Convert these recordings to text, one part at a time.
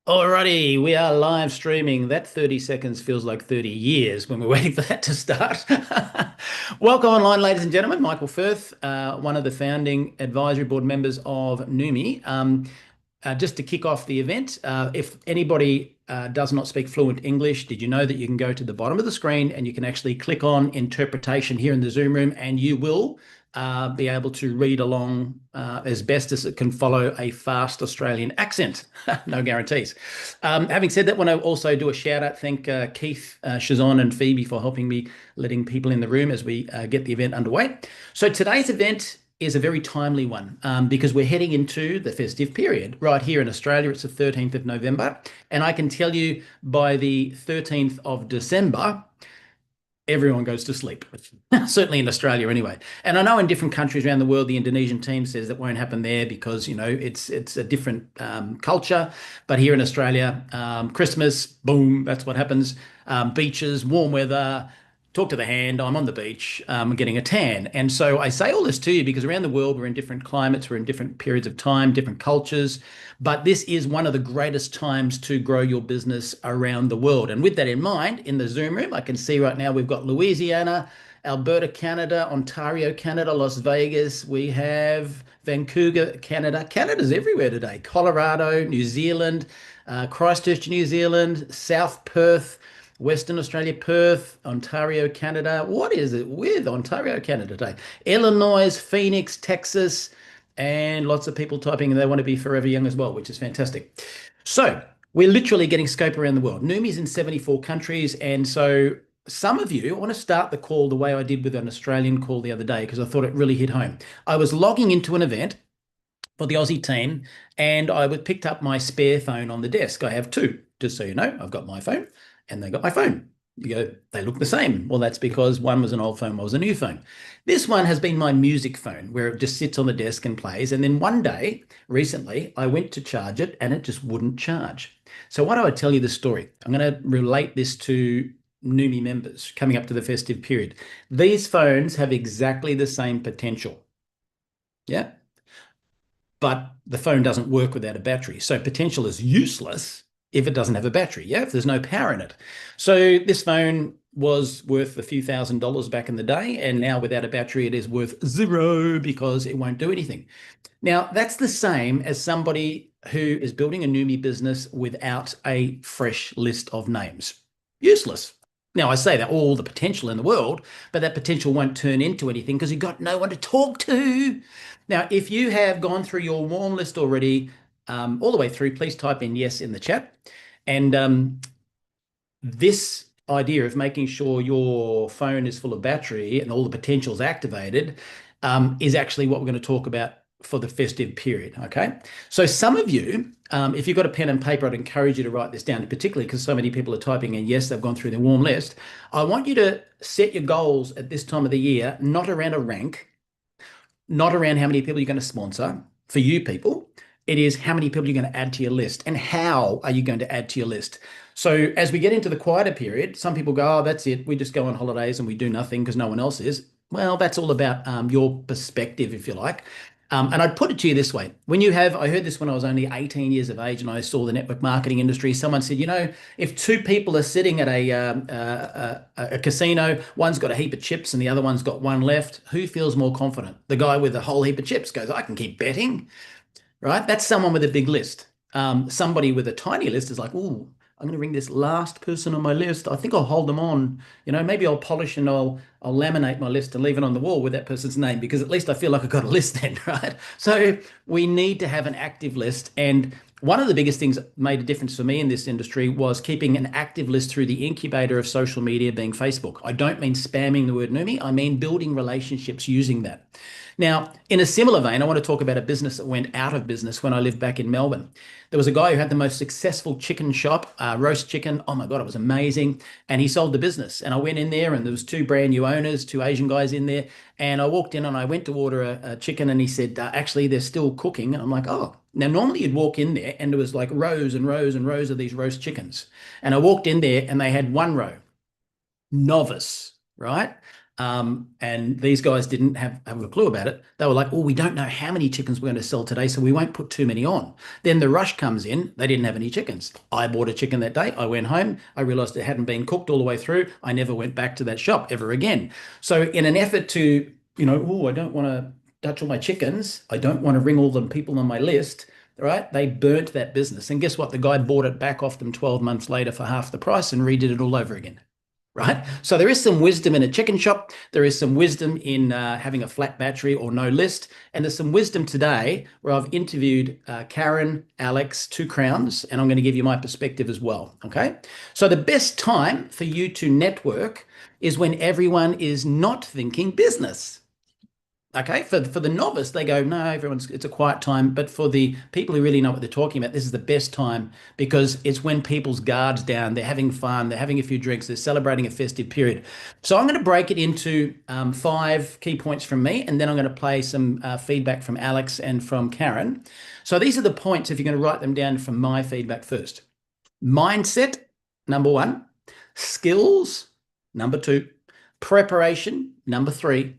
Alrighty, we are live streaming. That 30 seconds feels like 30 years when we're waiting for that to start. Welcome online, ladies and gentlemen. Michael Firth, one of the founding advisory board members of Neumi. Just to kick off the event, if anybody does not speak fluent English, did you know that you can go to the bottom of the screen and you can actually click on interpretation here in the Zoom room and you will be able to read along as best as it can follow a fast Australian accent. No guarantees. Having said that, I want to also do a shout out. Thank Keith, Shazon, and Phoebe for helping me letting people in the room as we get the event underway. So today's event is a very timely one because we're heading into the festive period. Right here in Australia, it's the 13th of November. And I can tell you by the 13th of December, everyone goes to sleep, certainly in Australia anyway. And I know in different countries around the world, the Indonesian team says that won't happen there because, you know, it's a different culture. But here in Australia, Christmas, boom, that's what happens. Beaches, warm weather, talk to the hand, I'm on the beach, getting a tan. And so I say all this to you because around the world, we're in different climates, we're in different periods of time, different cultures. But this is one of the greatest times to grow your business around the world. And with that in mind, in the Zoom room, I can see right now we've got Louisiana, Alberta, Canada, Ontario, Canada, Las Vegas. We have Vancouver, Canada. Canada's everywhere today. Colorado, New Zealand, Christchurch, New Zealand, South Perth, Western Australia, Perth, Ontario, Canada. What is it with Ontario, Canada today? Illinois, Phoenix, Texas, and lots of people typing and they want to be forever young as well, which is fantastic. So we're literally getting scope around the world. Neumi's in 74 countries. And so some of you, I want to start the call the way I did with an Australian call the other day because I thought it really hit home. I was logging into an event for the Aussie team and I picked up my spare phone on the desk. I have two, just so you know. I've got my phone and they got my phone. You go, they look the same. Well, that's because one was an old phone, one was a new phone. This one has been my music phone where it just sits on the desk and plays. And then one day, recently, I went to charge it and it just wouldn't charge. So why do I tell you this story? I'm going to relate this to Neumi members coming up to the festive period. These phones have exactly the same potential. Yeah. But the phone doesn't work without a battery. So potential is useless if it doesn't have a battery, yeah, if there's no power in it. So this phone was worth a few $1,000s back in the day, and now without a battery, it is worth zero because it won't do anything. Now, that's the same as somebody who is building a Neumi business without a fresh list of names. Useless. Now, I say that all the potential in the world, but that potential won't turn into anything because you've got no one to talk to. Now, if you have gone through your warm list already, all the way through, please type in yes in the chat. And this idea of making sure your phone is full of battery and all the potentials activated is actually what we're going to talk about for the festive period. Okay. So some of you, if you've got a pen and paper, I'd encourage you to write this down, particularly because so many people are typing in yes, they've gone through their warm list. I want you to set your goals at this time of the year, not around a rank, not around how many people you're going to sponsor for you people. It is how many people you're going to add to your list and how are you going to add to your list. So as we get into the quieter period, some people go, oh, that's it. We just go on holidays and we do nothing because no one else is. Well, that's all about your perspective, if you like. And I'd put it to you this way. When you have, I heard this when I was only 18 years of age and I saw the network marketing industry. Someone said, you know, if two people are sitting at a casino, one's got a heap of chips and the other one's got one left, who feels more confident? The guy with a whole heap of chips goes, I can keep betting. Right? That's someone with a big list. Somebody with a tiny list is like, oh, I'm going to ring this last person on my list. I think I'll hold them on. You know, maybe I'll polish and I'll laminate my list and leave it on the wall with that person's name because at least I feel like I've got a list then, right? So we need to have an active list. And one of the biggest things that made a difference for me in this industry was keeping an active list through the incubator of social media being Facebook. I don't mean spamming the word Neumi. I mean building relationships using that. Now, in a similar vein, I want to talk about a business that went out of business when I lived back in Melbourne. There was a guy who had the most successful chicken shop, roast chicken. Oh my God, it was amazing. And he sold the business. And I went in there and there was two brand new owners, two Asian guys in there. And I walked in and I went to order a chicken and he said, actually, they're still cooking. And I'm like, oh, now normally you'd walk in there and there was like rows and rows and rows of these roast chickens. And I walked in there and they had one row, novice, right? And these guys didn't have a clue about it. They were like, oh, we don't know how many chickens we're going to sell today, so we won't put too many on. Then the rush comes in. They didn't have any chickens. I bought a chicken that day. I went home. I realized it hadn't been cooked all the way through. I never went back to that shop ever again. So in an effort to, oh, I don't want to touch all my chickens. I don't want to ring all the people on my list. Right? They burnt that business. And guess what? The guy bought it back off them 12 months later for half the price and redid it all over again. Right? So there is some wisdom in a chicken shop. There is some wisdom in having a flat battery or no list. And there's some wisdom today where I've interviewed Karen, Alex, two crowns, and I'm going to give you my perspective as well. Okay. So the best time for you to network is when everyone is not thinking business. Okay, for the novice, they go, no, it's a quiet time. But for the people who really know what they're talking about, this is the best time because it's when people's guards down, they're having fun, they're having a few drinks, they're celebrating a festive period. So I'm going to break it into 5 key points from me, and then I'm going to play some feedback from Alex and from Karen. So these are the points, if you're going to write them down from my feedback first. Mindset, number 1. Skills, number 2. Preparation, number 3.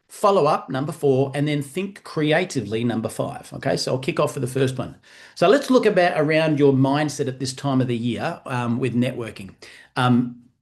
Follow up, number 4, and then think creatively, number 5. Okay, so I'll kick off with the first one. So let's look around your mindset at this time of the year with networking.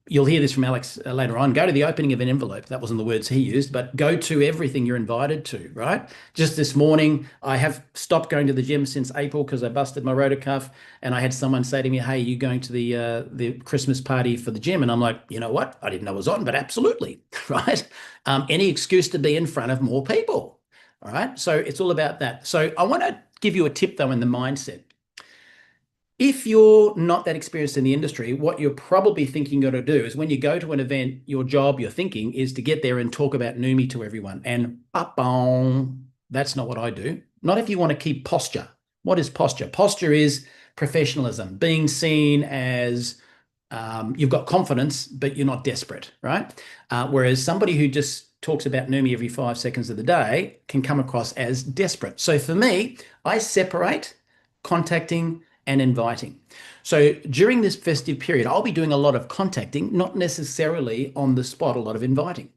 You'll hear this from Alex later on. Go to the opening of an envelope. That wasn't the words he used, but go to everything you're invited to, right? Just this morning, I have stopped going to the gym since April because I busted my rotor cuff, and I had someone say to me, hey, you going to the Christmas party for the gym? And I'm like, you know what? I didn't know it was on, but absolutely, right? Any excuse to be in front of more people, all right? So it's all about that. So I want to give you a tip, though, in the mindset. If you're not that experienced in the industry, what you're probably thinking you're going to do is when you go to an event, your job, you're thinking is to get there and talk about Neumi to everyone. And that's not what I do. Not if you want to keep posture. What is posture? Posture is professionalism, being seen as you've got confidence, but you're not desperate, right? Whereas somebody who just talks about Neumi every 5 seconds of the day can come across as desperate. So for me, I separate contacting and inviting. So during this festive period, I'll be doing a lot of contacting, not necessarily on the spot, a lot of inviting.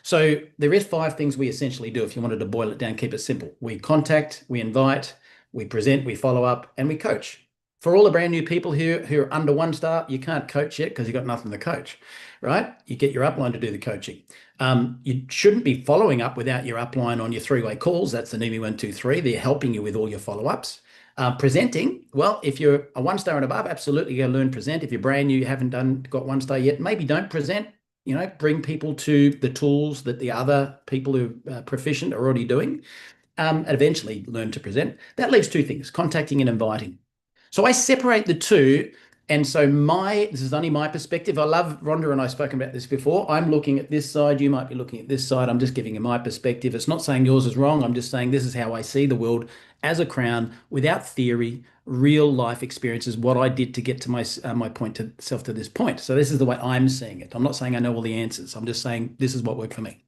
So there is 5 things we essentially do. If you wanted to boil it down, keep it simple. We contact, we invite, we present, we follow up, and we coach. For all the brand new people here who are under 1 star, you can't coach yet because you've got nothing to coach, right? You get your upline to do the coaching. You shouldn't be following up without your upline on your 3-way calls. That's the Neumi 1, 2, 3. They're helping you with all your follow-ups. Presenting, well, if you're a 1 star and above, absolutely go learn present. If you're brand new, you haven't got 1 star yet, maybe don't present. Bring people to the tools that the other people who are proficient are already doing, and eventually learn to present. That leaves 2 things, contacting and inviting. So I separate the 2. And so this is only my perspective. I love Rhonda and I have spoken about this before. I'm looking at this side. You might be looking at this side. I'm just giving you my perspective. It's not saying yours is wrong. I'm just saying this is how I see the world as a crown without theory, real life experiences, what I did to get to my point to self to this point. So this is the way I'm seeing it. I'm not saying I know all the answers. I'm just saying this is what worked for me.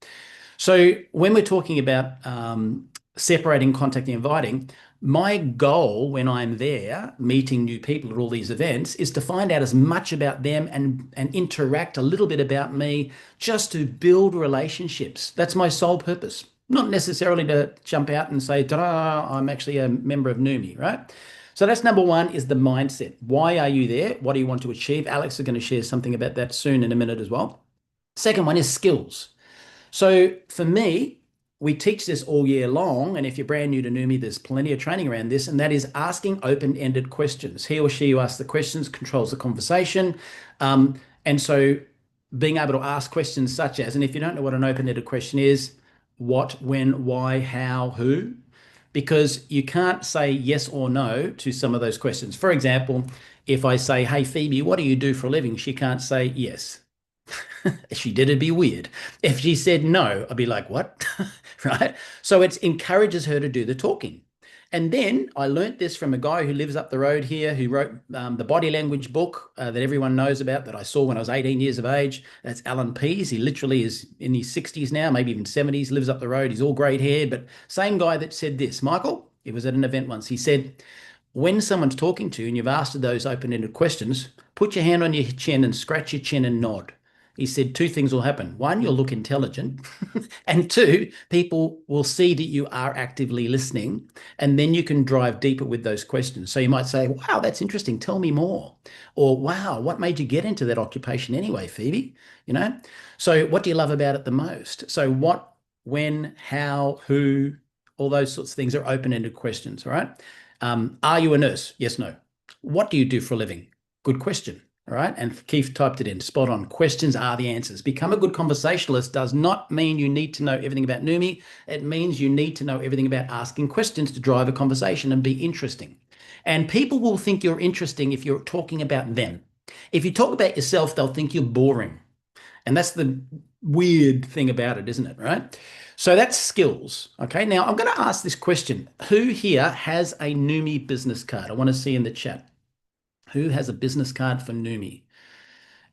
So when we're talking about separating, contacting, inviting, my goal when I'm there meeting new people at all these events is to find out as much about them and interact a little bit about me just to build relationships. That's my sole purpose. Not necessarily to jump out and say, ta-da, I'm actually a member of Neumi, right? So that's number 1 is the mindset. Why are you there? What do you want to achieve? Alex is going to share something about that soon in a minute as well. Second one is skills. So for me, we teach this all year long, and if you're brand new to Neumi, there's plenty of training around this, and that is asking open-ended questions. He or she who asks the questions controls the conversation. And so being able to ask questions such as, and if you don't know what an open-ended question is, what, when, why, how, who, because you can't say yes or no to some of those questions. For example, if I say, hey, Phoebe, what do you do for a living? She can't say yes. If she did, it'd be weird. If she said no, I'd be like, what? Right? So it encourages her to do the talking. And then I learnt this from a guy who lives up the road here who wrote the body language book that everyone knows about that I saw when I was 18 years of age. That's Alan Pease. He literally is in his 60s now, maybe even 70s, lives up the road. He's all great hair, but same guy that said this. Michael, he was at an event once. He said, when someone's talking to you and you've asked those open-ended questions, put your hand on your chin and scratch your chin and nod. He said two things will happen. One, you'll look intelligent. And two, people will see that you are actively listening. And then you can drive deeper with those questions. So you might say, wow, that's interesting. Tell me more. Or, wow, what made you get into that occupation anyway, Phoebe? You know? So what do you love about it the most? So what, when, how, who, all those sorts of things are open-ended questions, all right? Are you a nurse? Yes, no. What do you do for a living? Good question. All right. And Keith typed it in. Spot on. Questions are the answers. Become a good conversationalist does not mean you need to know everything about Neumi. It means you need to know everything about asking questions to drive a conversation and be interesting. And people will think you're interesting if you're talking about them. If you talk about yourself, they'll think you're boring. And that's the weird thing about it, isn't it? Right. So that's skills. Okay. Now I'm going to ask this question. Who here has a Neumi business card? I want to see in the chat. Who has a business card for Neumi?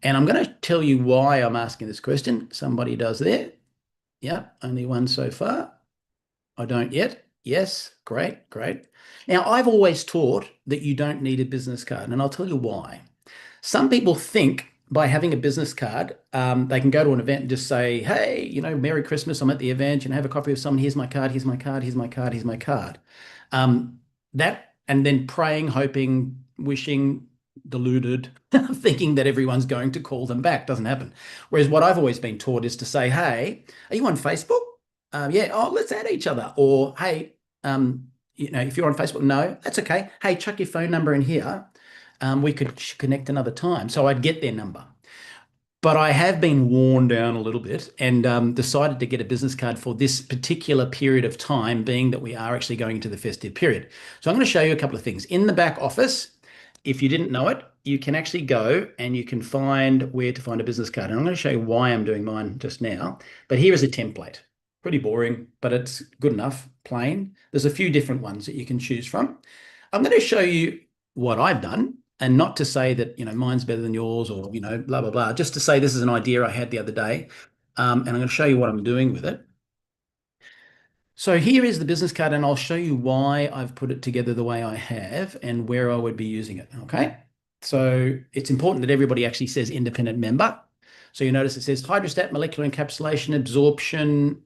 And I'm going to tell you why I'm asking this question. Somebody does there. Yeah, only one so far. I don't yet. Yes, great, great. Now, I've always taught that you don't need a business card, and I'll tell you why. Some people think by having a business card, they can go to an event and just say, hey, Merry Christmas, I'm at the event, have a copy of someone, here's my card, here's my card, here's my card, here's my card. And then praying, hoping, wishing, deluded, thinking that everyone's going to call them back. Doesn't happen. Whereas what I've always been taught is to say, hey, are you on Facebook? Yeah, oh, let's add each other. Or, hey, if you're on Facebook, no, that's okay. Hey, chuck your phone number in here. We could connect another time. So I'd get their number. But I have been worn down a little bit and decided to get a business card for this particular period of time, being that we are actually going into the festive period. So I'm going to show you a couple of things. In the back office, if you didn't know it, you can actually go and you can find where to find a business card. And I'm going to show you why I'm doing mine just now. But here is a template. Pretty boring, but it's good enough, plain. There's a few different ones that you can choose from. I'm going to show you what I've done. And not to say that, mine's better than yours or, blah, blah, blah. Just to say this is an idea I had the other day. And I'm going to show you what I'm doing with it. So here is the business card, and I'll show you why I've put it together the way I have and where I would be using it, okay? So it's important that everybody actually says independent member. So you notice it says hydrostat, molecular encapsulation, absorption,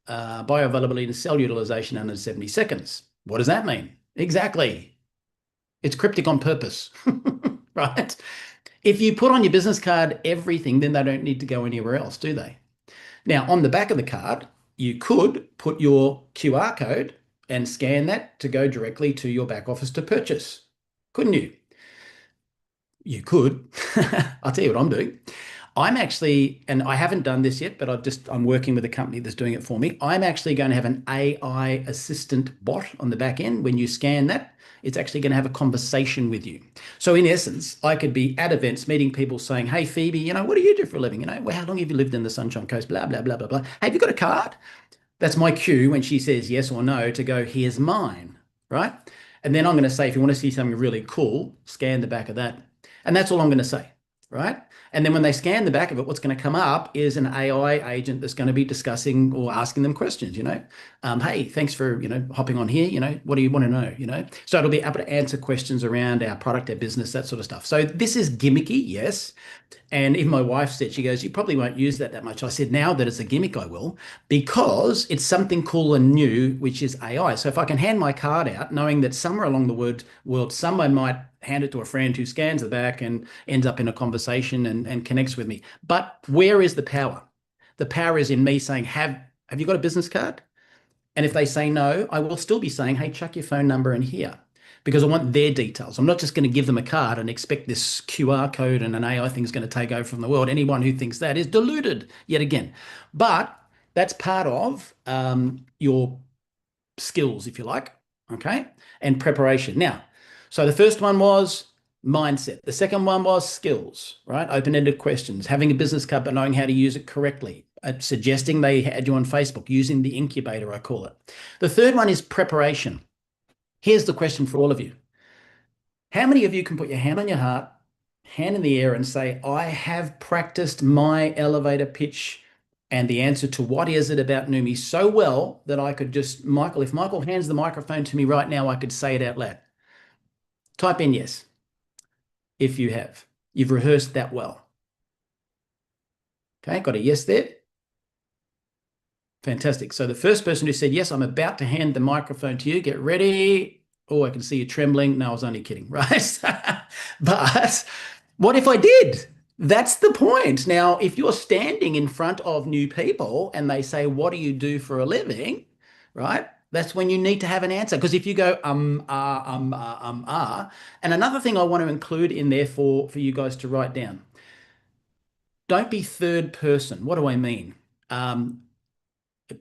bioavailability, and cell utilization under 70 seconds. What does that mean? Exactly. It's cryptic on purpose, right? If you put on your business card everything, then they don't need to go anywhere else, do they? Now, on the back of the card, you could put your QR code and scan that to go directly to your back office to purchase, couldn't you? You could. I'll tell you what I'm doing. I'm actually, and I haven't done this yet, but I'm working with a company that's doing it for me. I'm actually going to have an AI assistant bot on the back end. When you scan that, it's actually going to have a conversation with you. So in essence, I could be at events meeting people saying, hey, Phoebe, what do you do for a living? Well, how long have you lived in the Sunshine Coast? Blah, blah, blah, blah, blah. Hey, have you got a card? That's my cue when she says yes or no to go, here's mine, right? And then I'm going to say, if you want to see something really cool, scan the back of that. And that's all I'm going to say, right? And then when they scan the back of it, what's going to come up is an AI agent that's going to be discussing or asking them questions, hey, thanks for, hopping on here, what do you want to know, So it'll be able to answer questions around our product, our business, that sort of stuff. So this is gimmicky, yes. And even my wife said, she goes, you probably won't use that much. I said, now that it's a gimmick, I will, because it's something cool and new, which is AI. So if I can hand my card out, knowing that somewhere along the world, someone might hand it to a friend who scans the back and ends up in a conversation and connects with me. But where is the power? The power is in me saying, have you got a business card? And if they say no, I will still be saying, hey, chuck your phone number in here, because I want their details. I'm not just going to give them a card and expect this QR code and an AI thing is going to take over from the world. Anyone who thinks that is deluded yet again. But that's part of your skills, if you like, okay, and preparation. Now, so the first one was mindset. The second one was skills, right? Open-ended questions, having a business card but knowing how to use it correctly, suggesting they add you on Facebook, using the incubator, I call it. The third one is preparation. Here's the question for all of you. How many of you can put your hand on your heart, hand in the air, and say, I have practiced my elevator pitch and the answer to what is it about Neumi so well that I could just, Michael, if Michael hands the microphone to me right now, I could say it out loud. Type in yes, if you have. You've rehearsed that well. Okay, got a yes there. Fantastic. So the first person who said yes, I'm about to hand the microphone to you. Get ready. Oh, I can see you trembling. No, I was only kidding, right? But what if I did? That's the point. Now, if you're standing in front of new people and they say, what do you do for a living? Right? That's when you need to have an answer. Because if you go, and another thing I want to include in there for you guys to write down, don't be third person. What do I mean? Um,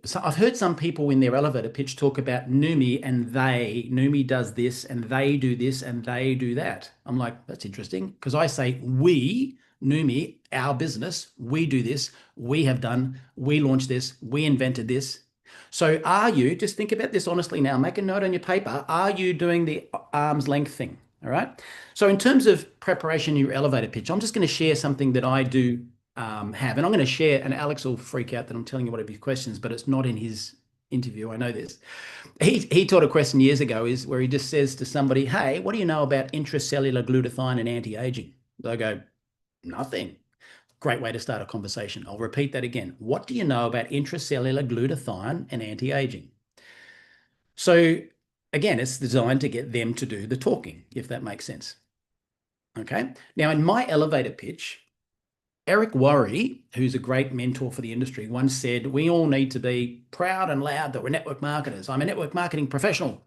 so I've heard some people in their elevator pitch talk about Neumi and they. Neumi does this and they do this and they do that. I'm like, that's interesting because I say we, Neumi, our business, we do this, we have done, we launched this, we invented this. So are you, just think about this honestly now, make a note on your paper, are you doing the arm's length thing? All right. So in terms of preparation, your elevator pitch, I'm just going to share something that I do have. And I'm going to share, and Alex will freak out that I'm telling you one of his questions, but it's not in his interview. I know this. He taught a question years ago is where he just says to somebody, hey, what do you know about intracellular glutathione and anti-aging? They go, nothing. Great way to start a conversation. I'll repeat that again. What do you know about intracellular glutathione and anti-aging? So again, it's designed to get them to do the talking, if that makes sense. Okay. Now, in my elevator pitch, Eric Worre, who's a great mentor for the industry, once said, we all need to be proud and loud that we're network marketers. I'm a network marketing professional.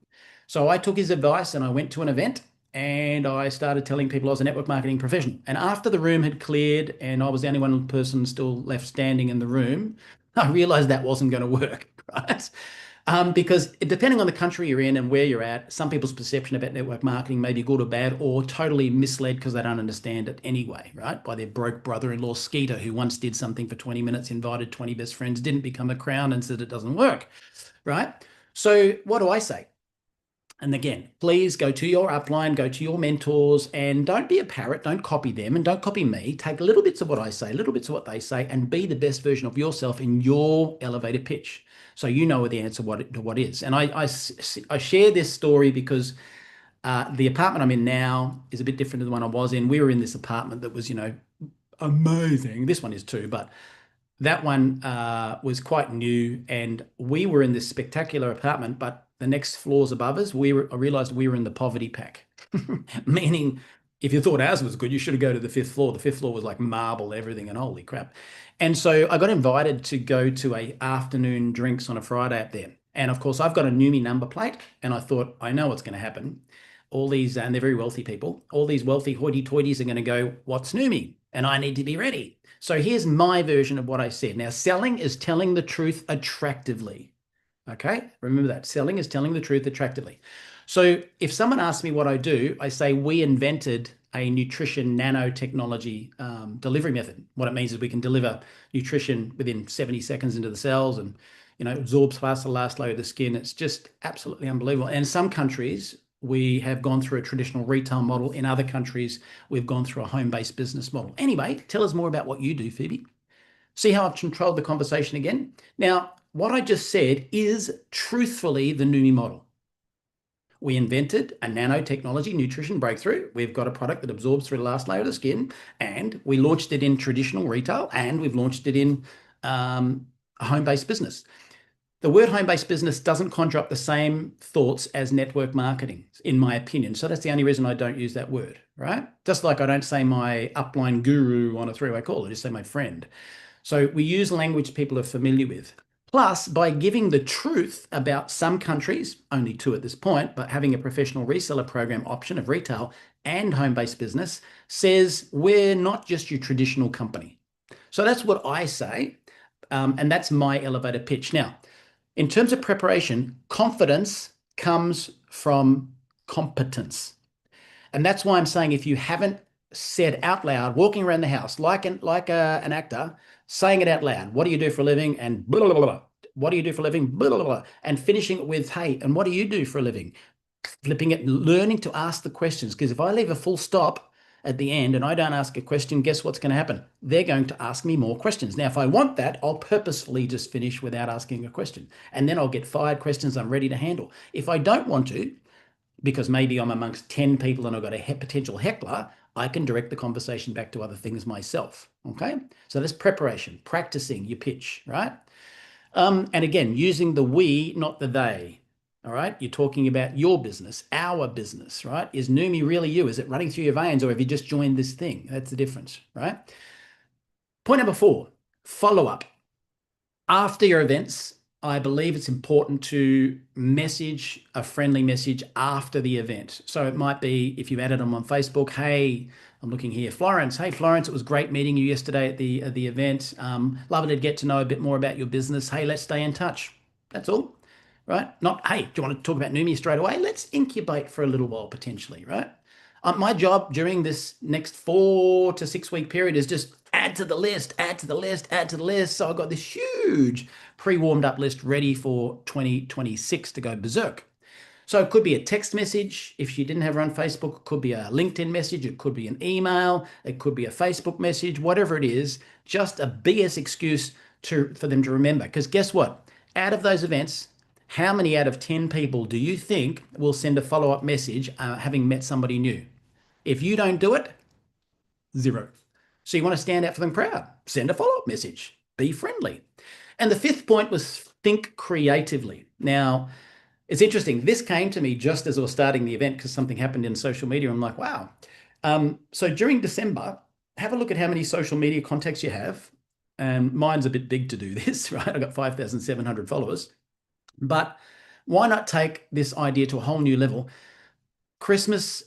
So I took his advice and I went to an event and I started telling people I was a network marketing professional. And after the room had cleared and I was the only one person still left standing in the room, I realized that wasn't going to work, right? Because depending on the country you're in and where you're at, some people's perception about network marketing may be good or bad or totally misled because they don't understand it anyway, right? By their broke brother-in-law Skeeter, who once did something for 20 minutes, invited 20 best friends, didn't become a crown and said it doesn't work, right? So what do I say? And again, please go to your upline, go to your mentors, and don't be a parrot. Don't copy them and don't copy me. Take little bits of what I say, little bits of what they say, and be the best version of yourself in your elevator pitch. So you know the answer to what is. And I share this story because the apartment I'm in now is a bit different to the one I was in. We were in this apartment that was, amazing. This one is too, but that one was quite new, and we were in this spectacular apartment, but the next floors above us, I realized we were in the poverty pack, meaning if you thought ours was good, you should have go to the fifth floor. The fifth floor was like marble, everything, and holy crap. And so I got invited to go to a afternoon drinks on a Friday up there. And of course, I've got a Neumi number plate, and I thought, I know what's going to happen. All these, and they're very wealthy people, all these wealthy hoity-toities are going to go, what's Neumi? And I need to be ready. So here's my version of what I said. Now, selling is telling the truth attractively. Okay, remember that. Selling is telling the truth attractively. So if someone asks me what I do, I say we invented a nutrition nanotechnology delivery method. What it means is we can deliver nutrition within 70 seconds into the cells and absorbs past the last layer of the skin. It's just absolutely unbelievable. And in some countries, we have gone through a traditional retail model. In other countries, we've gone through a home-based business model. Anyway, tell us more about what you do, Phoebe. See how I've controlled the conversation again? Now, what I just said is truthfully the Neumi model. We invented a nanotechnology nutrition breakthrough. We've got a product that absorbs through the last layer of the skin, and we launched it in traditional retail, and we've launched it in a home-based business. The word home-based business doesn't conjure up the same thoughts as network marketing, in my opinion. So that's the only reason I don't use that word, right? Just like I don't say my upline guru on a three-way call, I just say my friend. So we use language people are familiar with. Plus, by giving the truth about some countries, only two at this point, but having a professional reseller program option of retail and home-based business says we're not just your traditional company. So that's what I say, and that's my elevator pitch. Now, in terms of preparation, confidence comes from competence. And that's why I'm saying if you haven't said out loud, walking around the house like an actor, saying it out loud, what do you do for a living? And blah, blah, blah, blah. What do you do for a living? Blah, blah, blah. And finishing it with, hey, and what do you do for a living? Flipping it, learning to ask the questions. Because if I leave a full stop at the end and I don't ask a question, guess what's going to happen? They're going to ask me more questions. Now, if I want that, I'll purposefully just finish without asking a question. And then I'll get 5 questions I'm ready to handle. If I don't want to, because maybe I'm amongst 10 people and I've got a potential heckler, I can direct the conversation back to other things myself. Okay. So that's preparation, practicing your pitch, right? And again, using the we, not the they. All right. You're talking about your business, our business, right? Is Neumi really you? Is it running through your veins, or have you just joined this thing? That's the difference, right? Point number 4, follow up. After your events, I believe it's important to message a friendly message after the event. So it might be if you added them on Facebook, hey, I'm looking here, Florence. Hey, Florence, it was great meeting you yesterday at the event. Lovely to get to know a bit more about your business. Hey, let's stay in touch. That's all, right? Not, hey, do you want to talk about Neumi straight away? Let's incubate for a little while potentially, right? My job during this next 4 to 6 week period is just add to the list, add to the list, add to the list. So I've got this huge pre-warmed up list ready for 2026 to go berserk. So it could be a text message if you didn't have her on Facebook. It could be a LinkedIn message. It could be an email. It could be a Facebook message, whatever it is, just a BS excuse for them to remember. Because guess what? Out of those events, how many out of 10 people do you think will send a follow-up message having met somebody new? If you don't do it, 0. So you want to stand out for them crowd, send a follow-up message, be friendly. And the 5th point was think creatively. Now, it's interesting. This came to me just as I was starting the event because something happened in social media. I'm like, wow. So during December, have a look at how many social media contacts you have. And mine's a bit big to do this, right? I've got 5,700 followers. But why not take this idea to a whole new level? Christmas,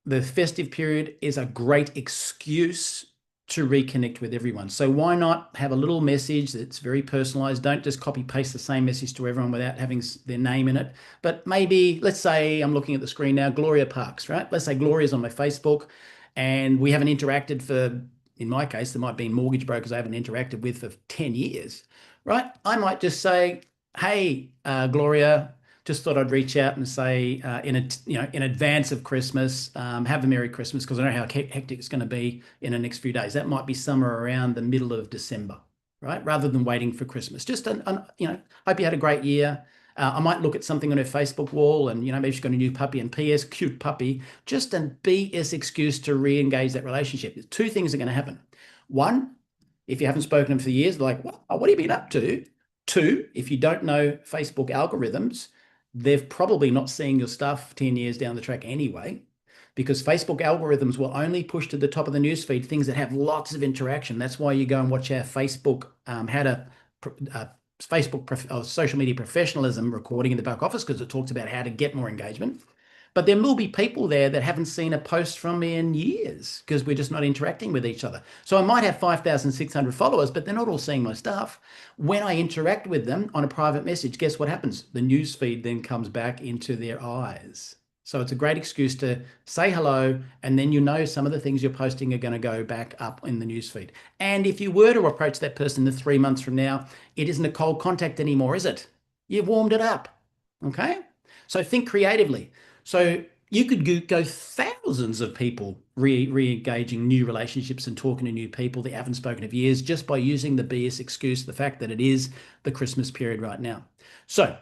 the festive period, is a great excuse to reconnect with everyone. So why not have a little message that's very personalized? Don't just copy paste the same message to everyone without having their name in it. But maybe, let's say I'm looking at the screen now, Gloria Parks, right? Let's say Gloria's on my Facebook and we haven't interacted for, in my case, there might be mortgage brokers I haven't interacted with for 10 years, right? I might just say, hey, Gloria, just thought I'd reach out and say in advance of Christmas, have a Merry Christmas, because I know how hectic it's going to be in the next few days. That might be somewhere around the middle of December, right? Rather than waiting for Christmas. Just hope you had a great year. I might look at something on her Facebook wall and maybe she's got a new puppy and PS, cute puppy. Just a BS excuse to re-engage that relationship. There's 2 things are going to happen. 1, if you haven't spoken to them for years, they're like, what have you been up to? 2, if you don't know Facebook algorithms, they're probably not seeing your stuff 10 years down the track anyway, because Facebook algorithms will only push to the top of the newsfeed things that have lots of interaction. That's why you go and watch our Facebook, Facebook social media professionalism recording in the back office, because it talks about how to get more engagement. But there will be people there that haven't seen a post from me in years because we're just not interacting with each other. So I might have 5,600 followers, but they're not all seeing my stuff. When I interact with them on a private message, guess what happens? The news feed then comes back into their eyes. So it's a great excuse to say hello, and then some of the things you're posting are going to go back up in the newsfeed. And if you were to approach that person 3 months from now, it isn't a cold contact anymore, is it? You've warmed it up. Okay? So think creatively. So you could go thousands of people re-engaging new relationships and talking to new people that haven't spoken of years just by using the BS excuse, the fact that it is the Christmas period right now. So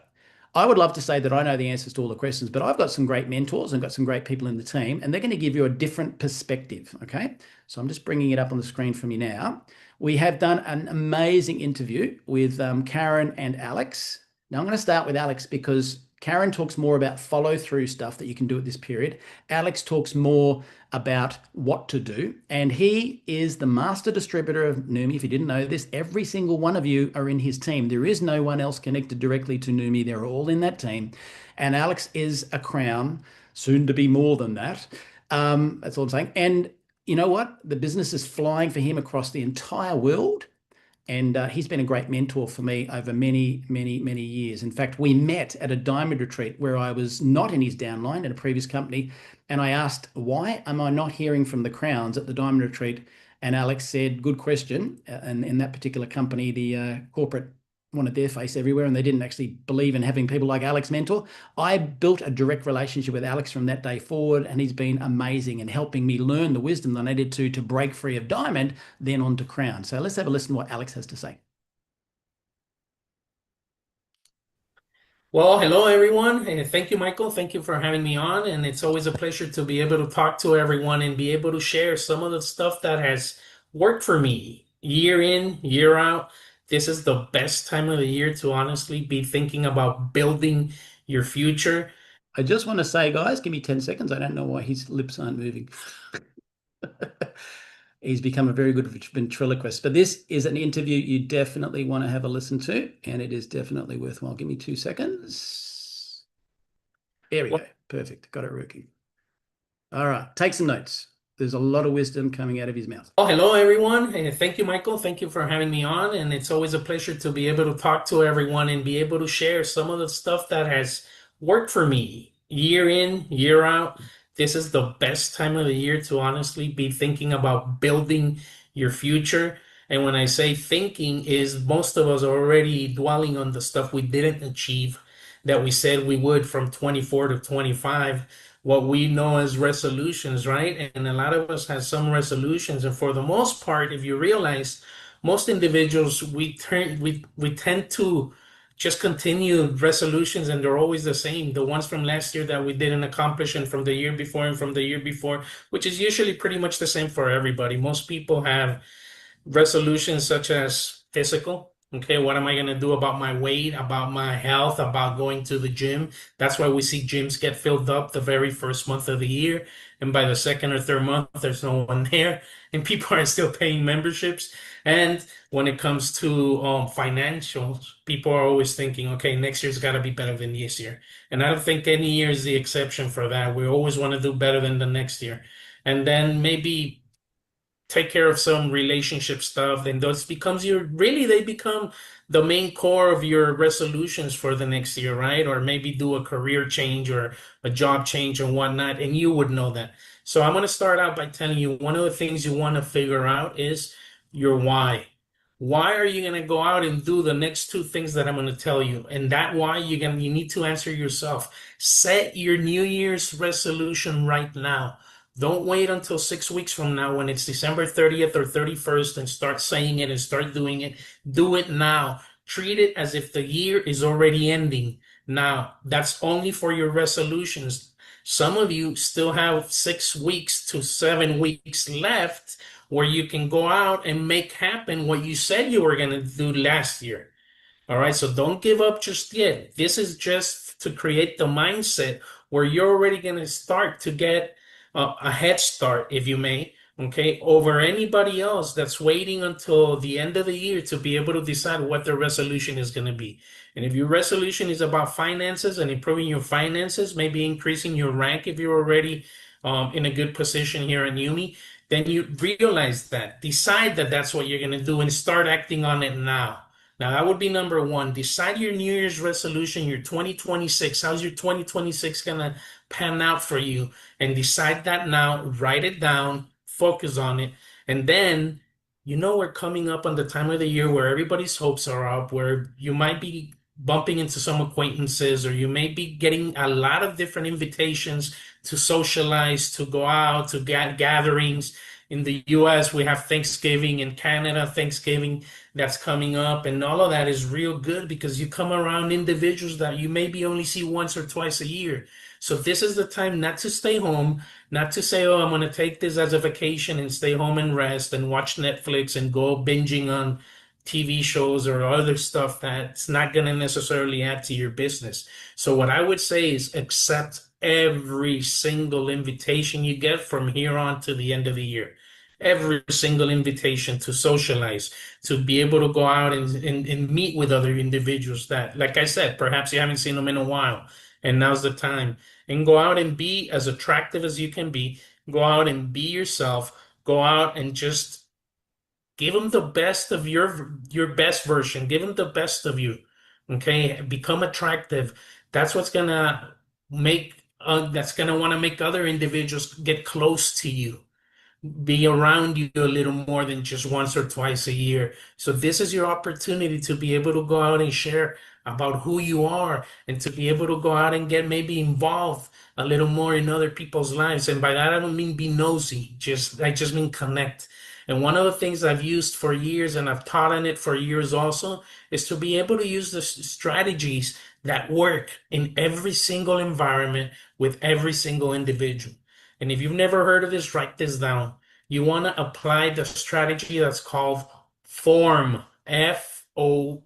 I would love to say that I know the answers to all the questions, but I've got some great mentors and got some great people in the team, and they're going to give you a different perspective, okay? So I'm just bringing it up on the screen for me now. We have done an amazing interview with Karen and Alex. Now I'm going to start with Alex because Karen talks more about follow-through stuff that you can do at this period. Alex talks more about what to do, and he is the master distributor of Neumi. If you didn't know this, every single one of you are in his team. There is no one else connected directly to Neumi. They're all in that team, and Alex is a crown, soon to be more than that. That's all I'm saying. And you know what? The business is flying for him across the entire world. And he's been a great mentor for me over many, many, many years. In fact, we met at a diamond retreat where I was not in his downline at a previous company. And I asked, why am I not hearing from the crowns at the diamond retreat? And Alex said, good question. And in that particular company, the corporate wanted their face everywhere and they didn't actually believe in having people like Alex mentor. I built a direct relationship with Alex from that day forward, and he's been amazing in helping me learn the wisdom that I needed to break free of diamond, then on to crown. So let's have a listen to what Alex has to say. Well, hello everyone, and thank you, Michael. Thank you for having me on. And it's always a pleasure to be able to talk to everyone and be able to share some of the stuff that has worked for me. year in, year out. This is the best time of the year to honestly be thinking about building your future. I just want to say, guys, give me 10 seconds. I don't know why his lips aren't moving. He's become a very good ventriloquist. But this is an interview you definitely want to have a listen to, and it is definitely worthwhile. Give me 2 seconds. There we Well, go. Perfect. Got it working. All right. Take some notes. There's a lot of wisdom coming out of his mouth. hello everyone, and thank you, Michael. Thank you for having me on. And it's always a pleasure to be able to talk to everyone and be able to share some of the stuff that has worked for me year in, year out. This is the best time of the year to honestly be thinking about building your future. And when I say thinking, is most of us are already dwelling on the stuff we didn't achieve that we said we would from 24 to 25, what we know as resolutions, right? And a lot of us have some resolutions. And for the most part, if you realize, most individuals, we tend to just continue resolutions, and they're always the same. The ones from last year that we didn't accomplish, and from the year before, and from the year before, which is usually pretty much the same for everybody. Most people have resolutions such as physical. Okay, what am I going to do about my weight, about my health, about going to the gym? That's why we see gyms get filled up the very first month of the year. And by the second or third month, there's no one there, and people are still paying memberships. And when it comes to financials, people are always thinking, okay, next year's got to be better than this year. And I don't think any year is the exception for that. We always want to do better than the next year. And then maybe take care of some relationship stuff, then those becomes your really they become the main core of your resolutions for the next year, right? Or maybe do a career change or a job change and whatnot, and you would know that. So I'm going to start out by telling you one of the things you want to figure out is your why. Why are you going to go out and do the next two things that I'm going to tell you? And that why you need to answer yourself. Set your New Year's resolution right now. Don't wait until 6 weeks from now when it's December 30th or 31st and start saying it and start doing it. Do it now. Treat it as if the year is already ending. Now, that's only for your resolutions. Some of you still have 6 weeks to 7 weeks left where you can go out and make happen what you said you were going to do last year. All right, so don't give up just yet. This is just to create the mindset where you're already going to start to get a head start, if you may, okay, over anybody else that's waiting until the end of the year to be able to decide what their resolution is going to be. And if your resolution is about finances and improving your finances, maybe increasing your rank if you're already in a good position here at Neumi, then you realize that, decide that that's what you're going to do and start acting on it now. Now, that would be number one. Decide your New Year's resolution, your 2026. How's your 2026 going to pan out for you? And decide that now. Write it down, focus on it. And then, we're coming up on the time of the year where everybody's hopes are up, where you might be bumping into some acquaintances, or you may be getting a lot of different invitations to socialize, to go out, to gatherings. In the US, we have Thanksgiving. In Canada, Thanksgiving that's coming up, and all of that is real good because you come around individuals that you maybe only see once or twice a year. So this is the time not to stay home, not to say, oh, I'm going to take this as a vacation and stay home and rest and watch Netflix and go binging on TV shows or other stuff that's not going to necessarily add to your business. So what I would say is accept every single invitation you get from here on to the end of the year. Every single invitation to socialize, to be able to go out and meet with other individuals that, like I said, perhaps you haven't seen them in a while, and now's the time. And go out and be as attractive as you can be. Go out and be yourself. Go out and just give them the best of your best version. Give them the best of you. Okay, become attractive. That's what's gonna make that's gonna want to make other individuals get close to you, be around you a little more than just once or twice a year. So this is your opportunity to be able to go out and share about who you are, and to be able to go out and get maybe involved a little more in other people's lives. And by that, I don't mean be nosy. I just mean connect. And one of the things I've used for years, and I've taught on it for years also, is to be able to use the strategies that work in every single environment with every single individual. And if you've never heard of this, write this down. You want to apply the strategy that's called Form, FORM.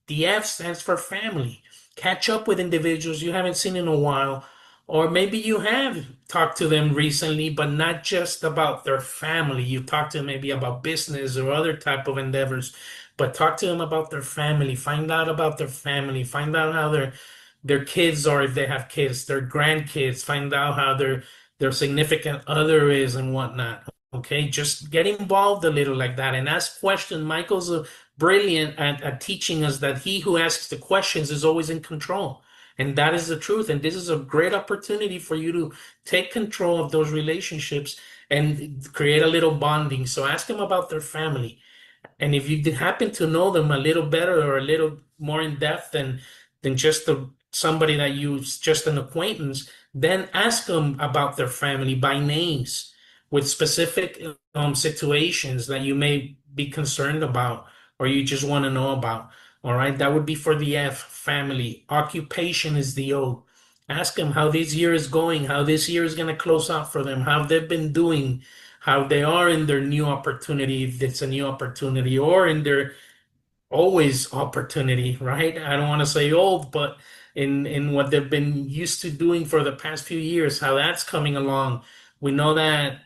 The F stands for family. Catch up with individuals you haven't seen in a while, or maybe you have talked to them recently, but not just about their family. You talk to them maybe about business or other type of endeavors, but talk to them about their family. Find out about their family. Find out how their kids are, if they have kids, their grandkids. Find out how their significant other is and whatnot. Okay, just get involved a little like that and ask questions. Michael's brilliant at teaching us that he who asks the questions is always in control. And that is the truth. And this is a great opportunity for you to take control of those relationships and create a little bonding. So ask them about their family. And if you happen to know them a little better or a little more in depth than just somebody that you just an acquaintance, then ask them about their family by names with specific situations that you may be concerned about or you just want to know about. All right, that would be for the F, family. Occupation is the O. Ask them how this year is going, how this year is going to close out for them, how they've been doing, how they are in their new opportunity, if it's a new opportunity, or in their always opportunity, right? I don't want to say old, but in what they've been used to doing for the past few years, how that's coming along. We know that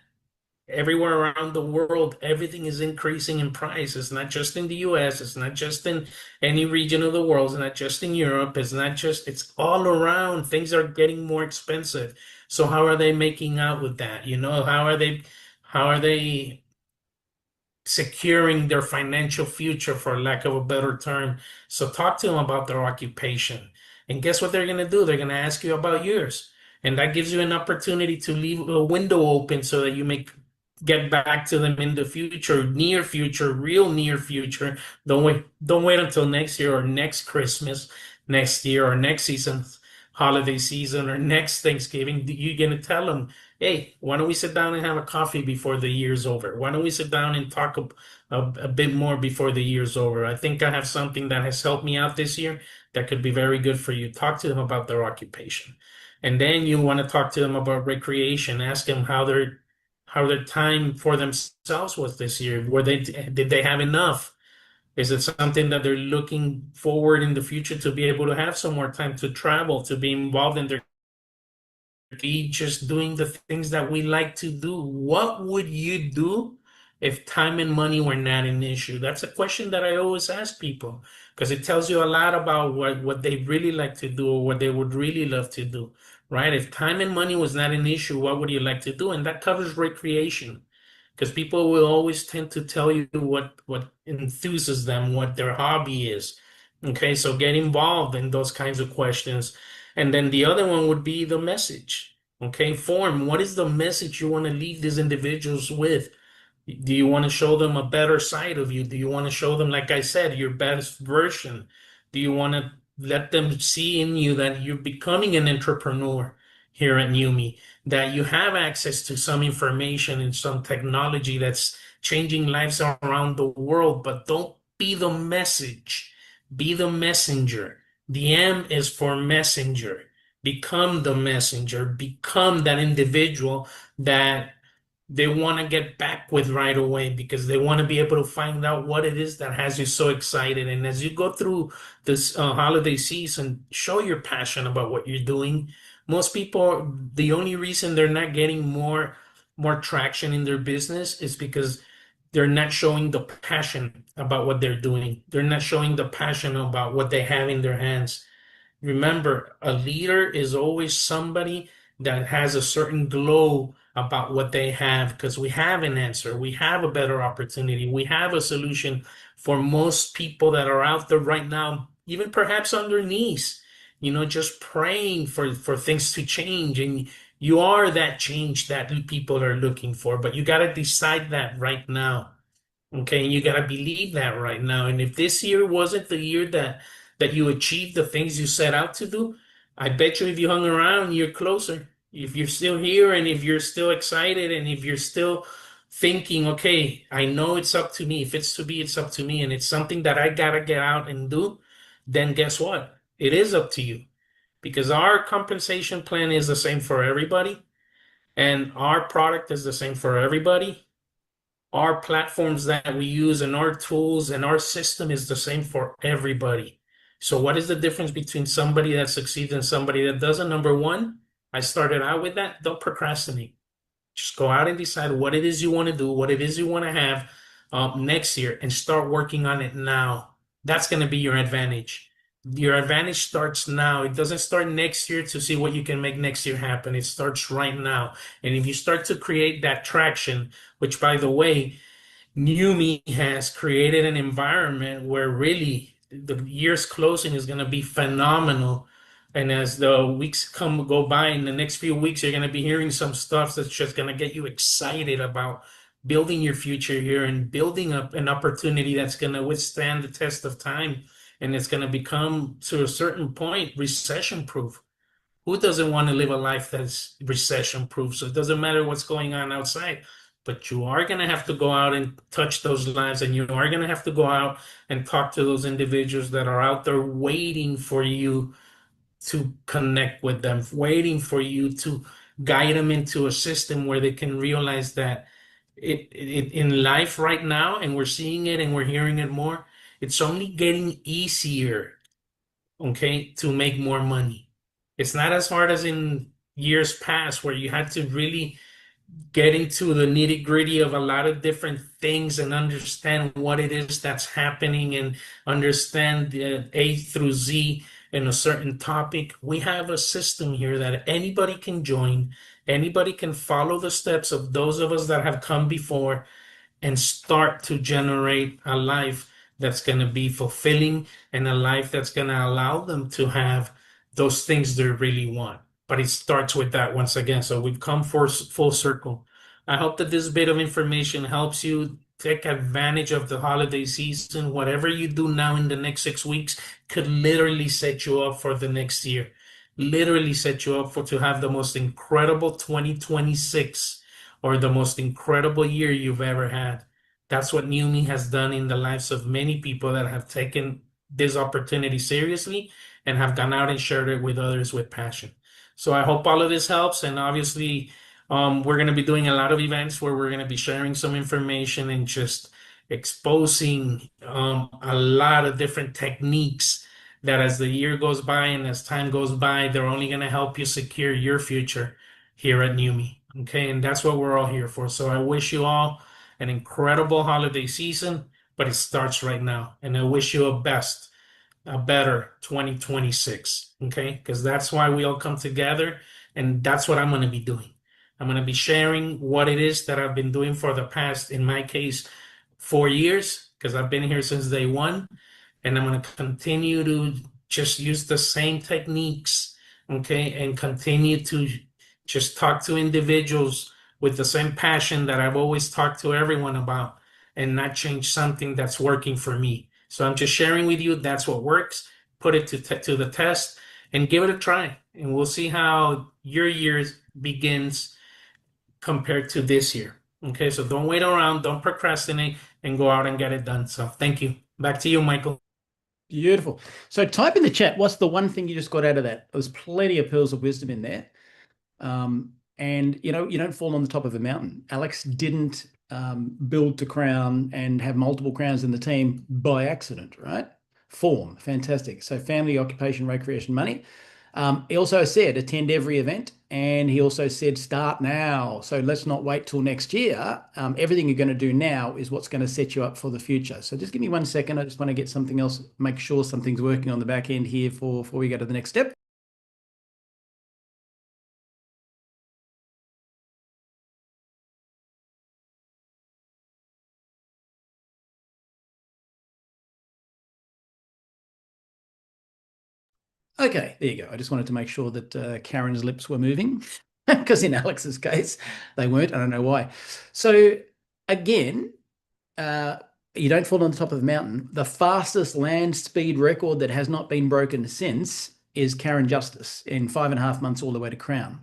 everywhere around the world, everything is increasing in price. It's not just in the US, it's not just in any region of the world, it's not just in Europe, it's not just, it's all around. Things are getting more expensive. So how are they making out with that? How are they securing their financial future, for lack of a better term? So talk to them about their occupation. And guess what they're going to do? They're going to ask you about yours. And that gives you an opportunity to leave a window open so that you may get back to them in the future, near future, real near future. Don't wait until next year or next Christmas, next year or next season, holiday season or next Thanksgiving. You're going to tell them, hey, why don't we sit down and have a coffee before the year's over? Why don't we sit down and talk a bit more before the year's over? I think I have something that has helped me out this year that could be very good for you. Talk to them about their occupation. And then you want to talk to them about recreation. Ask them how their time for themselves was this year. Did they have enough? Is it something that they're looking forward in the future to be able to have some more time to travel, to be involved in their be just doing the things that we like to do? What would you do if time and money were not an issue? That's a question that I always ask people because it tells you a lot about what they really like to do or what they would really love to do, right? If time and money was not an issue, what would you like to do? And that covers recreation because people will always tend to tell you what enthuses them, what their hobby is. Okay, so get involved in those kinds of questions. And then the other one would be the message. Okay, form. What is the message you want to leave these individuals with? Do you want to show them a better side of you? Do you want to show them, like I said, your best version? Do you want to let them see in you that you're becoming an entrepreneur here at Neumi, that you have access to some information and some technology that's changing lives around the world, but don't be the message, be the messenger. The M is for messenger. Become the messenger, become that individual that they want to get back with right away because they want to be able to find out what it is that has you so excited. And as you go through this holiday season, show your passion about what you're doing. Most people, the only reason they're not getting more traction in their business is because they're not showing the passion about what they're doing. They're not showing the passion about what they have in their hands. Remember, a leader is always somebody that has a certain glow about what they have because we have an answer, we have a better opportunity, we have a solution for most people that are out there right now, even perhaps on their knees, just praying for things to change. And you are that change that people are looking for, but you got to decide that right now. Okay, and you got to believe that right now. And if this year wasn't the year that you achieved the things you set out to do, I bet you if you hung around, you're closer. If you're still here and if you're still excited and if you're still thinking, okay, I know it's up to me. If it's to be, it's up to me. And it's something that I gotta get out and do, then guess what? It is up to you because our compensation plan is the same for everybody and our product is the same for everybody. Our platforms that we use and our tools and our system is the same for everybody. So what is the difference between somebody that succeeds and somebody that doesn't? Number one, I started out with that. Don't procrastinate. Just go out and decide what it is you want to do, what it is you want to have next year, and start working on it now. That's going to be your advantage. Your advantage starts now. It doesn't start next year to see what you can make next year happen. It starts right now. And if you start to create that traction, which by the way, Neumi has created an environment where really the year's closing is going to be phenomenal. And as the weeks go by, in the next few weeks, you're going to be hearing some stuff that's just going to get you excited about building your future here and building up an opportunity that's going to withstand the test of time. And it's going to become, to a certain point, recession proof. Who doesn't want to live a life that's recession proof? So it doesn't matter what's going on outside, but you are going to have to go out and touch those lives, and you are going to have to go out and talk to those individuals that are out there waiting for you to connect with them, waiting for you to guide them into a system where they can realize that it in life right now, and we're seeing it and we're hearing it more, it's only getting easier, okay, to make more money. It's not as hard as in years past where you had to really get into the nitty gritty of a lot of different things and understand what it is that's happening and understand the A through Z in a certain topic. We have a system here that anybody can join, anybody can follow the steps of those of us that have come before and start to generate a life that's going to be fulfilling and a life that's going to allow them to have those things they really want. But it starts with that once again. So we've come for full circle. I hope that this bit of information helps you take advantage of the holiday season. Whatever you do now in the next 6 weeks could literally set you up for the next year, literally set you up for to have the most incredible 2026 or the most incredible year you've ever had. That's what Neumi has done in the lives of many people that have taken this opportunity seriously and have gone out and shared it with others with passion. So I hope all of this helps. And obviously, we're going to be doing a lot of events where we're going to be sharing some information and just exposing a lot of different techniques that as the year goes by and as time goes by, they're only going to help you secure your future here at Neumi. Okay, and that's what we're all here for. So I wish you all an incredible holiday season, but it starts right now. And I wish you a better 2026. Okay, because that's why we all come together, and that's what I'm going to be doing. I'm going to be sharing what it is that I've been doing for the past, in my case, 4 years, because I've been here since day one, and I'm going to continue to just use the same techniques, okay, and continue to just talk to individuals with the same passion that I've always talked to everyone about and not change something that's working for me. So I'm just sharing with you that's what works. Put it to the test and give it a try, and we'll see how your year begins compared to this year. Okay, so don't wait around, don't procrastinate, and go out and get it done. So thank you. Back to you, Michael. Beautiful. So type in the chat, what's the one thing you just got out of that? There's plenty of pearls of wisdom in there. And you know, you don't fall on the top of a mountain. Alex didn't build to crown and have multiple crowns in the team by accident, right? Form, fantastic. So family, occupation, recreation, money. He also said attend every event, and he also said start now. So let's not wait till next year. Everything you're going to do now is what's going to set you up for the future. So just give me 1 second. I just want to get something else, make sure something's working on the back end here before we go to the next step. Okay, there you go. I just wanted to make sure that Karen's lips were moving because in Alex's case, they weren't. I don't know why. So again, you don't fall on the top of the mountain. The fastest land speed record that has not been broken since is Karen Justice in 5.5 months all the way to crown.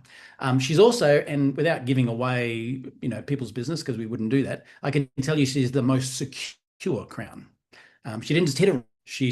She's also, and without giving away, you know, people's business because we wouldn't do that, I can tell you she's the most secure crown. She didn't just hit her. She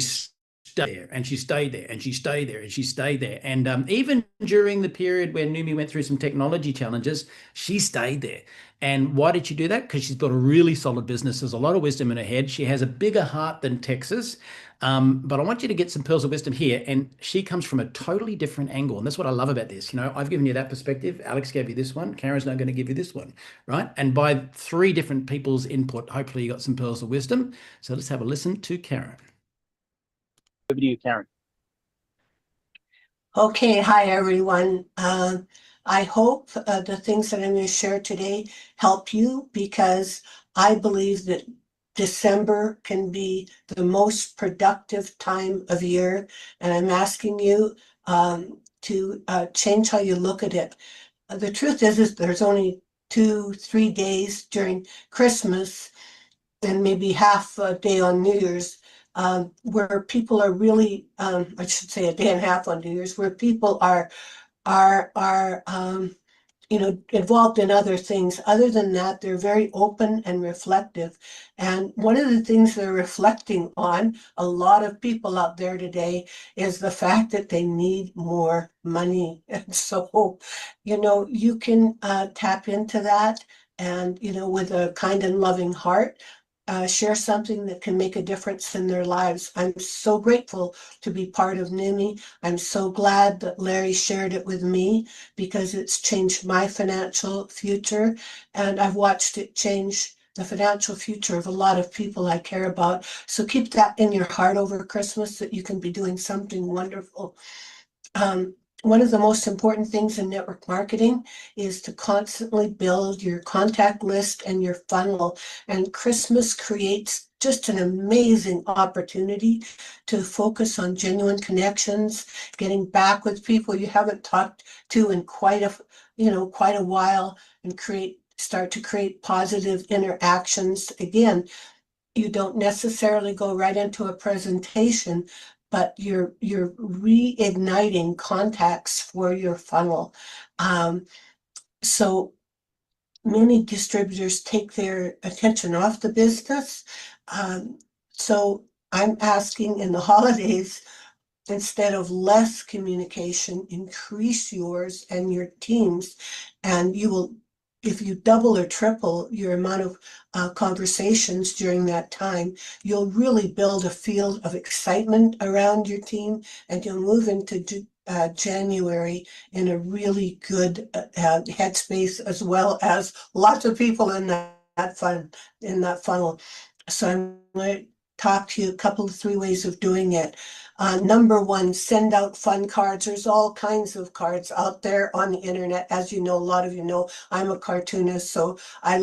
stayed there, and she stayed there, and she stayed there, and she stayed there. And even during the period where Neumi went through some technology challenges, she stayed there. And why did she do that? Because she's built a really solid business. There's a lot of wisdom in her head. She has a bigger heart than Texas. But I want you to get some pearls of wisdom here. And she comes from a totally different angle. And that's what I love about this. You know, I've given you that perspective. Alex gave you this one. Karen's now going to give you this one, right? And by three different people's input, hopefully you got some pearls of wisdom. So let's have a listen to Karen. Over to you, Karen. Okay, hi everyone. I hope the things that I'm going to share today help you, because I believe that December can be the most productive time of year, and I'm asking you to change how you look at it. The truth is there's only 2-3 days during Christmas and maybe half a day on New Year's, where people are really, I should say a day and a half on New Year's, where people are involved in other things. Other than that, they're very open and reflective. And one of the things they're reflecting on, a lot of people out there today, is the fact that they need more money. And so, you can tap into that and, with a kind and loving heart, share something that can make a difference in their lives. I'm so grateful to be part of Neumi. I'm so glad that Larry shared it with me, because it's changed my financial future, and I've watched it change the financial future of a lot of people I care about. So keep that in your heart over Christmas, that you can be doing something wonderful. One of the most important things in network marketing is to constantly build your contact list and your funnel. And Christmas creates just an amazing opportunity to focus on genuine connections, getting back with people you haven't talked to in quite a while, and start to create positive interactions. Again, you don't necessarily go right into a presentation, but you're reigniting contacts for your funnel. So many distributors take their attention off the business. So I'm asking in the holidays, instead of less communication, increase yours and your teams, and you will, if you double or triple your amount of conversations during that time, you'll really build a field of excitement around your team, and you'll move into January in a really good headspace, as well as lots of people in that funnel. So I'm going to talk to you a couple of 3 ways of doing it. Number one, send out fun cards. There's all kinds of cards out there on the internet. As you know, a lot of you know, I'm a cartoonist, so I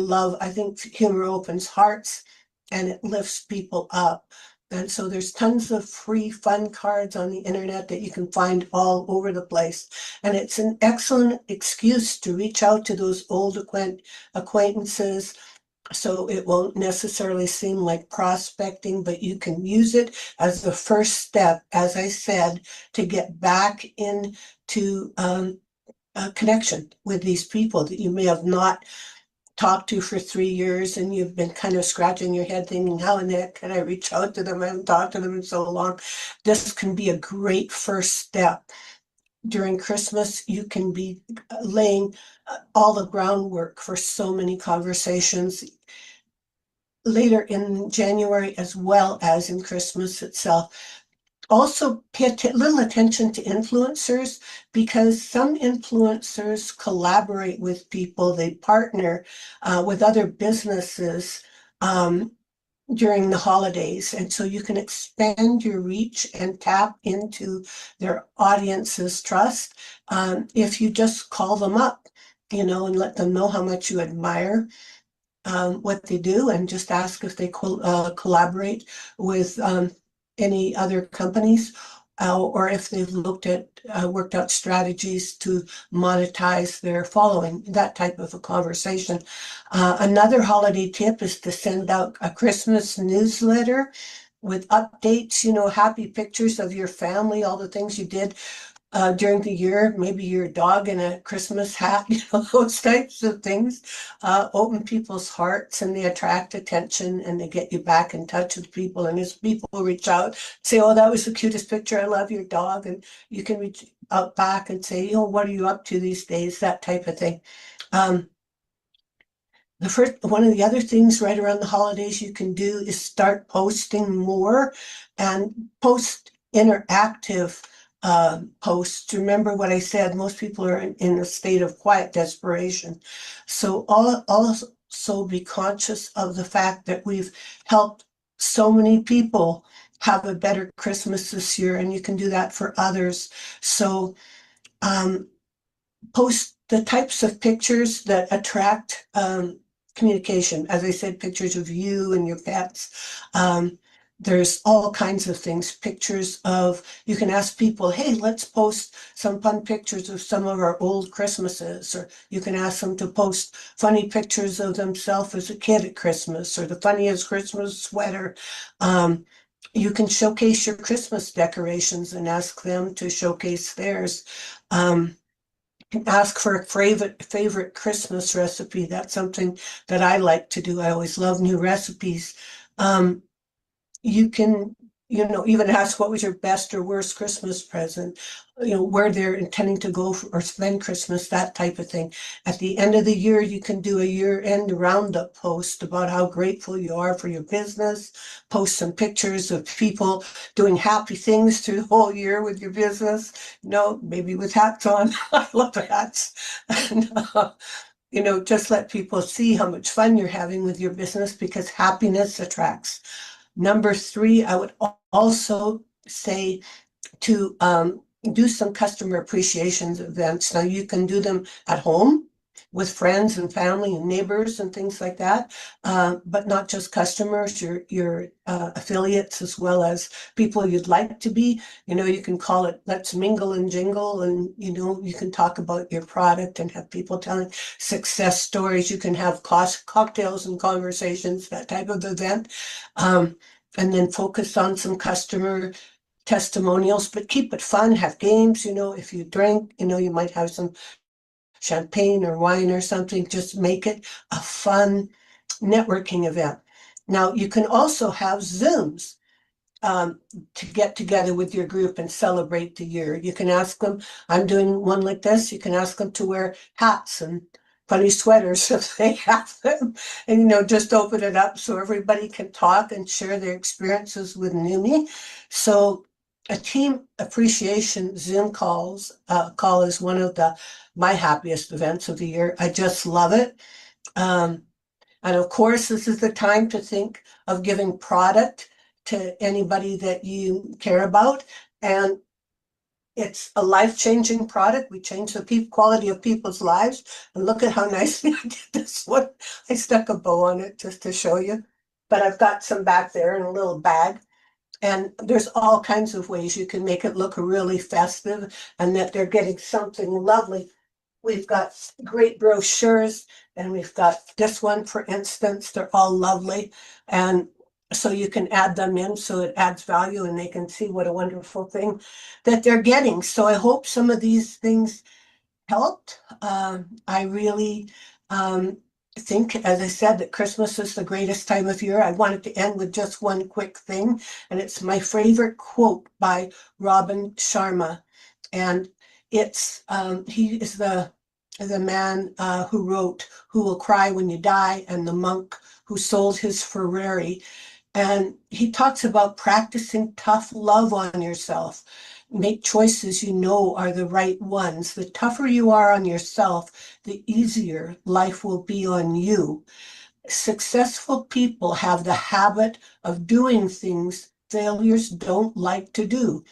think humor opens hearts and it lifts people up. And so there's tons of free fun cards on the internet that you can find all over the place. And it's an excellent excuse to reach out to those old acquaintances. So it won't necessarily seem like prospecting, but you can use it as the first step, as I said, to get back into a connection with these people that you may have not talked to for 3 years, and you've been kind of scratching your head thinking, how in the heck can I reach out to them? I haven't talked to them in so long. This can be a great first step. During Christmas, you can be laying all the groundwork for so many conversations later in January, as well as in Christmas itself. Also, pay a little attention to influencers, because some influencers collaborate with people, they partner with other businesses during the holidays. And so you can expand your reach and tap into their audience's trust if you just call them up, and let them know how much you admire what they do, and just ask if they collaborate with any other companies, or if they've worked out strategies to monetize their following, that type of a conversation. Another holiday tip is to send out a Christmas newsletter with updates, happy pictures of your family, all the things you did during the year, maybe your dog in a Christmas hat, those types of things, open people's hearts and they attract attention and they get you back in touch with people. And as people reach out, say, oh, that was the cutest picture. I love your dog. And you can reach out back and say, what are you up to these days? That type of thing. One of the other things right around the holidays you can do is start posting more and post interactive posts. Remember what I said, most people are in a state of quiet desperation. So also be conscious of the fact that we've helped so many people have a better Christmas this year, and you can do that for others. So post the types of pictures that attract communication. As I said, pictures of you and your pets. There's all kinds of things. Pictures of, you can ask people, hey, let's post some fun pictures of some of our old Christmases, or you can ask them to post funny pictures of themselves as a kid at Christmas, or the funniest Christmas sweater. You can showcase your Christmas decorations and ask them to showcase theirs. Ask for a favorite Christmas recipe. That's something that I like to do. I always love new recipes. You can, even ask what was your best or worst Christmas present, where they're intending to go or spend Christmas, that type of thing. At the end of the year, you can do a year-end roundup post about how grateful you are for your business, post some pictures of people doing happy things through the whole year with your business, maybe with hats on. I love hats. And, just let people see how much fun you're having with your business, because happiness attracts. Number 3, I would also say to do some customer appreciation events. Now you can do them at home with friends and family and neighbors and things like that, but not just customers, your affiliates, as well as people you'd like to be. You can call it Let's Mingle and Jingle, and you can talk about your product and have people telling success stories. You can have cocktails and conversations, that type of event, and then focus on some customer testimonials, but keep it fun. Have games. If you drink, you might have some champagne or wine or something. Just make it a fun networking event. Now, you can also have Zooms to get together with your group and celebrate the year. You can ask them, I'm doing one like this, you can ask them to wear hats and funny sweaters if they have them, and just open it up so everybody can talk and share their experiences with Neumi. So a team appreciation Zoom call is one of my happiest events of the year. I just love it. And of course, this is the time to think of giving product to anybody that you care about. And it's a life-changing product. We change the quality of people's lives. And look at how nicely I did this one. I stuck a bow on it just to show you. But I've got some back there in a little bag. And there's all kinds of ways you can make it look really festive and that they're getting something lovely. We've got great brochures, and we've got this one, for instance. They're all lovely. And so you can add them in so it adds value and they can see what a wonderful thing that they're getting. So I hope some of these things helped. I really think, as I said, that Christmas is the greatest time of year. I wanted to end with just one quick thing, and it's my favorite quote by Robin Sharma. And it's he is the man who wrote "Who Will Cry When You Die" and the monk who sold his Ferrari. And he talks about practicing tough love on yourself. Make choices you know are the right ones. The tougher you are on yourself, the easier life will be on you. Successful people have the habit of doing things failures don't like to do.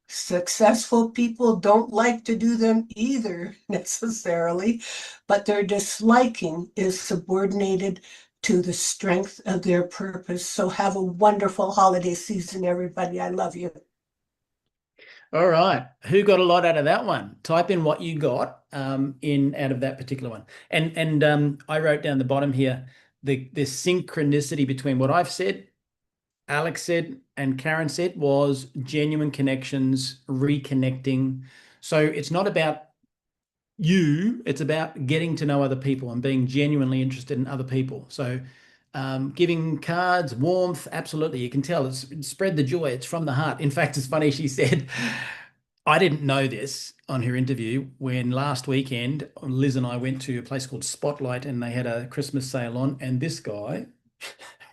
Successful people don't like to do them either necessarily, but their disliking is subordinated to the strength of their purpose. So have a wonderful holiday season, everybody. I love you. All right. Who got a lot out of that one? Type in what you got in out of that particular one. And I wrote down the bottom here, the synchronicity between what I've said, Alex said, and Karen said was genuine connections, reconnecting, So it's not about you, it's about getting to know other people and being genuinely interested in other people. So giving cards, warmth, absolutely. You can tell it's spread the joy. It's from the heart. In fact, it's funny. She said, I didn't know this on her interview when last weekend Liz and I went to a place called Spotlight and they had a Christmas sale on. And this guy,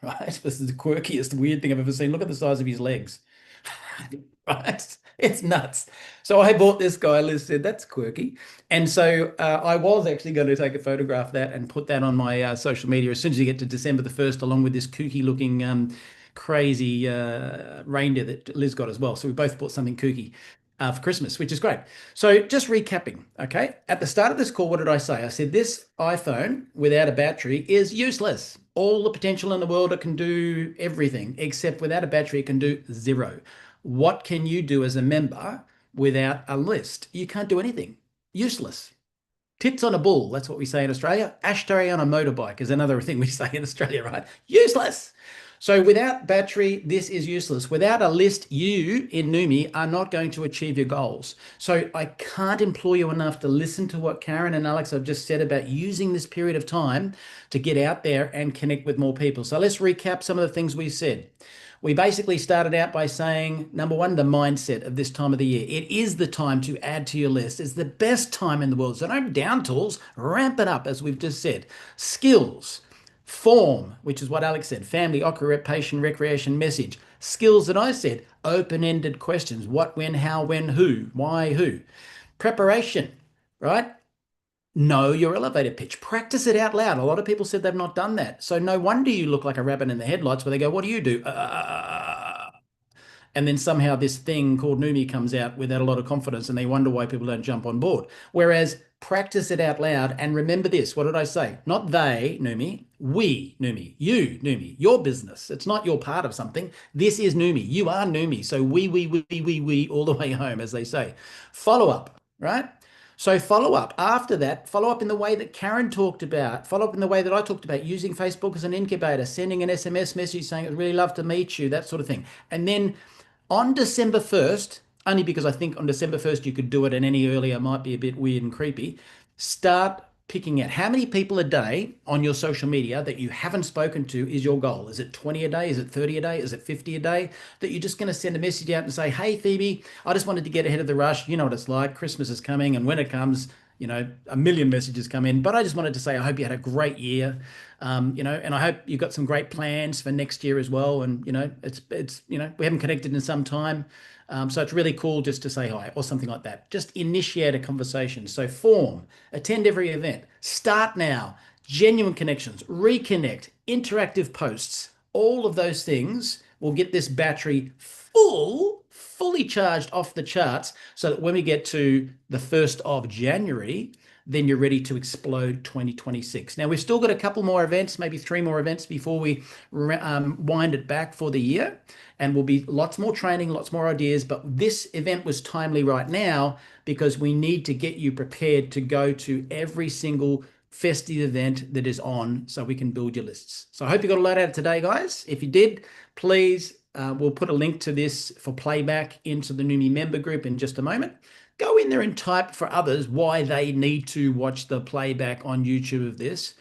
right, this is the quirkiest, weird thing I've ever seen. Look at the size of his legs. Right? It's nuts. So I bought this guy. Liz said, that's quirky. And so I was actually going to take a photograph of that and put that on my social media as soon as you get to December the 1st, along with this kooky looking crazy reindeer that Liz got as well. So we both bought something kooky for Christmas, which is great. So just recapping, okay? At the start of this call, what did I say? I said this iPhone without a battery is useless. All the potential in the world, it can do everything, except without a battery, it can do zero. What can you do as a member without a list? You can't do anything. Useless. Tits on a bull, that's what we say in Australia. Ashtray on a motorbike is another thing we say in Australia, right? Useless. So without battery, this is useless. Without a list, you in Neumi are not going to achieve your goals. So I can't implore you enough to listen to what Karen and Alex have just said about using this period of time to get out there and connect with more people. So let's recap some of the things we said. We basically started out by saying, number one, the mindset of this time of the year. It is the time to add to your list. It's the best time in the world. So don't down tools, ramp it up, as we've just said. Skills, form, which is what Alex said, family, occupation, recreation, message. Skills that I said, open-ended questions. What, when, how, when, who, why, who. Preparation, right? Know your elevator pitch. Practice it out loud. A lot of people said they've not done that. So no wonder you look like a rabbit in the headlights where they go, what do you do? And then somehow this thing called Neumi comes out without a lot of confidence and they wonder why people don't jump on board. Whereas practice it out loud and remember this. What did I say? Not they, Neumi, we, Neumi, you, Neumi, your business. It's not your part of something. This is Neumi. You are Neumi. So we, all the way home, as they say. Follow up, right? So follow up after that, follow up in the way that Karen talked about, follow up in the way that I talked about, using Facebook as an incubator, sending an SMS message saying, I'd really love to meet you, that sort of thing. And then on December 1st, only because I think on December 1st you could do it and any earlier might be a bit weird and creepy, start picking out how many people a day on your social media that you haven't spoken to is your goal. Is it 20 a day? Is it 30 a day? Is it 50 a day? That you're just going to send a message out and say, hey, Phoebe, I just wanted to get ahead of the rush. You know what it's like. Christmas is coming. And when it comes, you know, a million messages come in. But I just wanted to say, I hope you had a great year. You know, and I hope you've got some great plans for next year as well. And, you know, it's you know, we haven't connected in some time. So it's really cool just to say hi or something like that. Just initiate a conversation. So form, attend every event, start now, genuine connections, reconnect, interactive posts, all of those things will get this battery fully charged off the charts so that when we get to the 1st of January, then you're ready to explode 2026. Now, we've still got a couple more events, maybe 3 more events before we wind it back for the year. And will be lots more training, lots more ideas. But this event was timely right now because we need to get you prepared to go to every single festive event that is on so we can build your lists. So I hope you got a lot out of today, guys. If you did, please, we'll put a link to this for playback into the Neumi member group in just a moment. Go in there and type for others why they need to watch the playback on YouTube of this,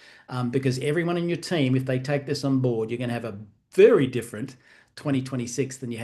because everyone in your team, if they take this on board, you're going to have a very different 2026 than you have.